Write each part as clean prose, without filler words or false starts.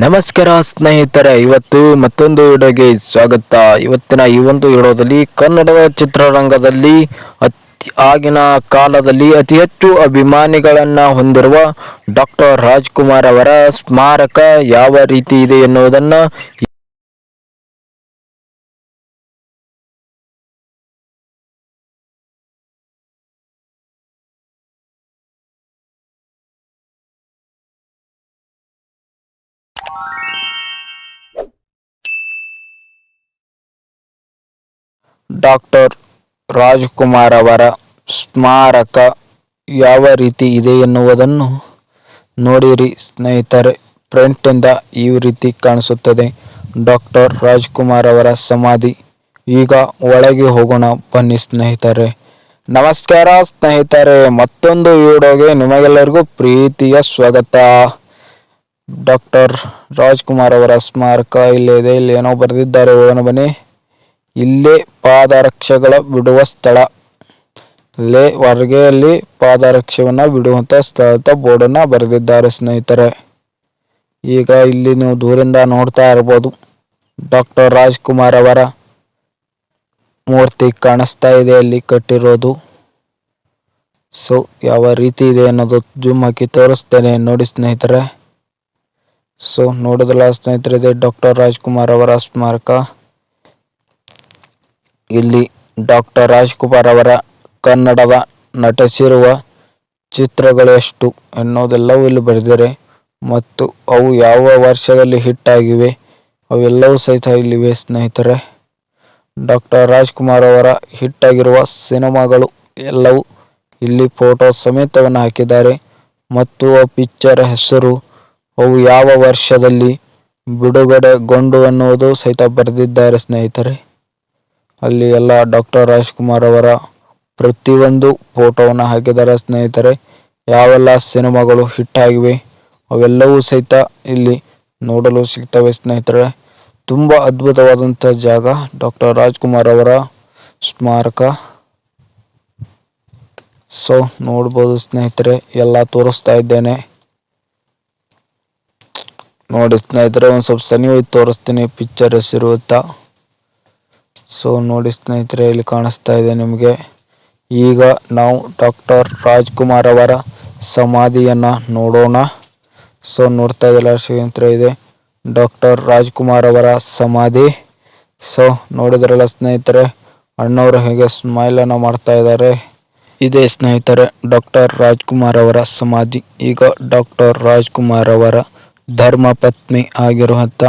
ನಮಸ್ಕಾರ ಸ್ನೇಹಿತರೆ, ಇವತ್ತು ಮತ್ತೊಂದು ವಿಡಿಯೋಗೆ ಸ್ವಾಗತ. ಇವತ್ತಿನ ಈ ಒಂದು ವಿಡಿಯೋದಲ್ಲಿ ಕನ್ನಡದ ಚಿತ್ರರಂಗದಲ್ಲಿ ಆಗಿನ ಕಾಲದಲ್ಲಿ ಅತಿ ಹೆಚ್ಚು ಅಭಿಮಾನಿಗಳನ್ನು ಹೊಂದಿರುವ ಡಾಕ್ಟರ್ ರಾಜ್ಕುಮಾರ್ ಅವರ ಸ್ಮಾರಕ ಯಾವ ರೀತಿ ಇದೆ ಎನ್ನುವುದನ್ನು ಡಾಕ್ಟರ್ ರಾಜ್ಕುಮಾರ್ ಅವರ ಸ್ಮಾರಕ ಯಾವ ರೀತಿ ಇದೆ ಎನ್ನುವುದನ್ನು ನೋಡಿರಿ ಸ್ನೇಹಿತರೆ. ಫ್ರಂಟಿಂದ ಈ ರೀತಿ ಕಾಣಿಸುತ್ತದೆ ಡಾಕ್ಟರ್ ರಾಜ್ಕುಮಾರ್ ಅವರ ಸಮಾಧಿ. ಈಗ ಒಳಗೆ ಹೋಗೋಣ ಬನ್ನಿ ಸ್ನೇಹಿತರೆ. ನಮಸ್ಕಾರ ಸ್ನೇಹಿತರೆ, ಮತ್ತೊಂದು ವಿಡಿಯೋಗೆ ನಿಮಗೆಲ್ಲರಿಗೂ ಪ್ರೀತಿಯ ಸ್ವಾಗತ. ಡಾಕ್ಟರ್ ರಾಜ್ಕುಮಾರ್ ಅವರ ಸ್ಮಾರಕ ಇಲ್ಲೇ ಇದೆ. ಇಲ್ಲಿ ಏನೋ ಬರೆದಿದ್ದಾರೆ, ಹೋಗೋಣ ಬನ್ನಿ. ಇಲ್ಲೇ ಪಾದರಕ್ಷೆಗಳ ಬಿಡುವ ಸ್ಥಳ, ಇಲ್ಲೇ ಹೊರಗೆಯಲ್ಲಿ ಪಾದರಕ್ಷೆಯನ್ನು ಬಿಡುವಂಥ ಸ್ಥಳದ ಬೋರ್ಡನ್ನು ಬರೆದಿದ್ದಾರೆ ಸ್ನೇಹಿತರೆ. ಈಗ ಇಲ್ಲಿ ನೀವು ದೂರಿಂದ ನೋಡ್ತಾ ಇರ್ಬೋದು, ಡಾಕ್ಟರ್ ರಾಜ್ಕುಮಾರ್ ಅವರ ಮೂರ್ತಿ ಕಾಣಿಸ್ತಾ ಇದೆ ಅಲ್ಲಿ ಕಟ್ಟಿರೋದು. ಸೊ ಯಾವ ರೀತಿ ಇದೆ ಅನ್ನೋದು ಜೂಮ್ ಹಾಕಿ ತೋರಿಸ್ತೇನೆ ನೋಡಿ ಸ್ನೇಹಿತರೆ. ಸೊ ನೋಡಿದ್ರಲ್ಲ ಸ್ನೇಹಿತರೆ, ಇದೆ ಡಾಕ್ಟರ್ ರಾಜ್ಕುಮಾರ್ ಅವರ ಸ್ಮಾರಕ. ಇಲ್ಲಿ ಡಾಕ್ಟರ್ ರಾಜ್ಕುಮಾರ್ ಅವರ ಕನ್ನಡದ ನಟಿಸಿರುವ ಚಿತ್ರಗಳು ಎಷ್ಟು ಎನ್ನುವುದೆಲ್ಲವೂ ಇಲ್ಲಿ ಬರೆದಿದ್ದಾರೆ ಮತ್ತು ಅವು ಯಾವ ವರ್ಷದಲ್ಲಿ ಹಿಟ್ ಆಗಿವೆ ಅವೆಲ್ಲವೂ ಸಹಿತ ಇಲ್ಲಿವೆ ಸ್ನೇಹಿತರೆ. ಡಾಕ್ಟರ್ ರಾಜ್ಕುಮಾರ್ ಅವರ ಹಿಟ್ ಆಗಿರುವ ಸಿನಿಮಾಗಳು ಎಲ್ಲವೂ ಇಲ್ಲಿ ಫೋಟೋ ಸಮೇತವನ್ನು ಹಾಕಿದ್ದಾರೆ ಮತ್ತು ಆ ಪಿಕ್ಚರ್ ಹೆಸರು, ಅವು ಯಾವ ವರ್ಷದಲ್ಲಿ ಬಿಡುಗಡೆಗೊಂಡು ಅನ್ನುವುದು ಸಹಿತ ಬರೆದಿದ್ದಾರೆ ಸ್ನೇಹಿತರೆ. ಅಲ್ಲಿ ಎಲ್ಲ ಡಾಕ್ಟರ್ ರಾಜ್ಕುಮಾರ್ ಅವರ ಪ್ರತಿಯೊಂದು ಫೋಟೋವನ್ನು ಹಾಕಿದ್ದಾರೆ ಸ್ನೇಹಿತರೆ. ಯಾವೆಲ್ಲ ಸಿನಿಮಾಗಳು ಹಿಟ್ ಆಗಿವೆ ಅವೆಲ್ಲವೂ ಸಹಿತ ಇಲ್ಲಿ ನೋಡಲು ಸಿಗ್ತವೆ ಸ್ನೇಹಿತರೆ. ತುಂಬ ಅದ್ಭುತವಾದಂಥ ಜಾಗ ಡಾಕ್ಟರ್ ರಾಜ್ಕುಮಾರ್ ಅವರ ಸ್ಮಾರಕ. ಸೊ ನೋಡ್ಬೋದು ಸ್ನೇಹಿತರೆ, ಎಲ್ಲ ತೋರಿಸ್ತಾ ಇದ್ದೇನೆ ನೋಡಿ ಸ್ನೇಹಿತರೆ. ಒಂದು ಸ್ವಲ್ಪ ಸನಿ ಹೋಗಿ ತೋರಿಸ್ತೀನಿ ಪಿಕ್ಚರ್ ಹೆಸರು ಅಂತ. ಸೊ ನೋಡಿ ಸ್ನೇಹಿತರೆ, ಇಲ್ಲಿ ಕಾಣಿಸ್ತಾ ಇದೆ ನಿಮಗೆ. ಈಗ ನಾವು ಡಾಕ್ಟರ್ ರಾಜ್ಕುಮಾರ್ ಅವರ ಸಮಾಧಿಯನ್ನು ನೋಡೋಣ. ಸೊ ನೋಡ್ತಾ ಇದ್ದಲ್ಲ ಸ್ನೇಹಿತರೆ, ಇದೆ ಡಾಕ್ಟರ್ ರಾಜ್ಕುಮಾರ್ ಅವರ ಸಮಾಧಿ. ಸೊ ನೋಡಿದ್ರಲ್ಲ ಸ್ನೇಹಿತರೆ, ಅಣ್ಣವರು ಹೇಗೆ ಸ್ಮೈಲನ್ನು ಮಾಡ್ತಾ ಇದ್ದಾರೆ. ಇದೇ ಸ್ನೇಹಿತರೆ ಡಾಕ್ಟರ್ ರಾಜ್ಕುಮಾರ್ ಅವರ ಸಮಾಧಿ. ಈಗ ಡಾಕ್ಟರ್ ರಾಜ್ಕುಮಾರ್ ಅವರ ಧರ್ಮಪತ್ನಿ ಆಗಿರುವಂಥ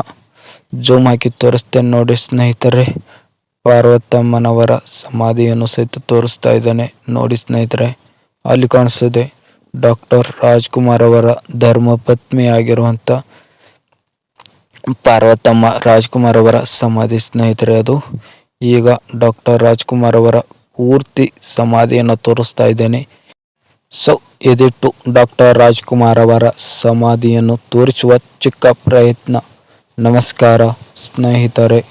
ಜೂಮ್ ಹಾಕಿ ತೋರಿಸ್ತೇನೆ ನೋಡಿ ಸ್ನೇಹಿತರೆ. ಪಾರ್ವತಮ್ಮನವರ ಸಮಾಧಿಯನ್ನು ಸಹಿತ ತೋರಿಸ್ತಾ ಇದ್ದಾನೆ ನೋಡಿ ಸ್ನೇಹಿತರೆ. ಅಲ್ಲಿ ಕಾಣಿಸ್ತಿದೆ ಡಾಕ್ಟರ್ ರಾಜ್ಕುಮಾರ್ ಅವರ ಧರ್ಮಪತ್ನಿ ಆಗಿರುವಂಥ ಪಾರ್ವತಮ್ಮ ರಾಜ್ಕುಮಾರ್ ಅವರ ಸಮಾಧಿ ಸ್ನೇಹಿತರೆ ಅದು. ಈಗ ಡಾಕ್ಟರ್ ರಾಜ್ಕುಮಾರ್ ಅವರ ಪೂರ್ತಿ ಸಮಾಧಿಯನ್ನು ತೋರಿಸ್ತಾ ಇದ್ದೇನೆ. ಸೊ ಇದಿಟ್ಟು ಡಾಕ್ಟರ್ ರಾಜ್ಕುಮಾರ್ ಅವರ ಸಮಾಧಿಯನ್ನು ತೋರಿಸುವ ಚಿಕ್ಕ ಪ್ರಯತ್ನ. ನಮಸ್ಕಾರ ಸ್ನೇಹಿತರೆ.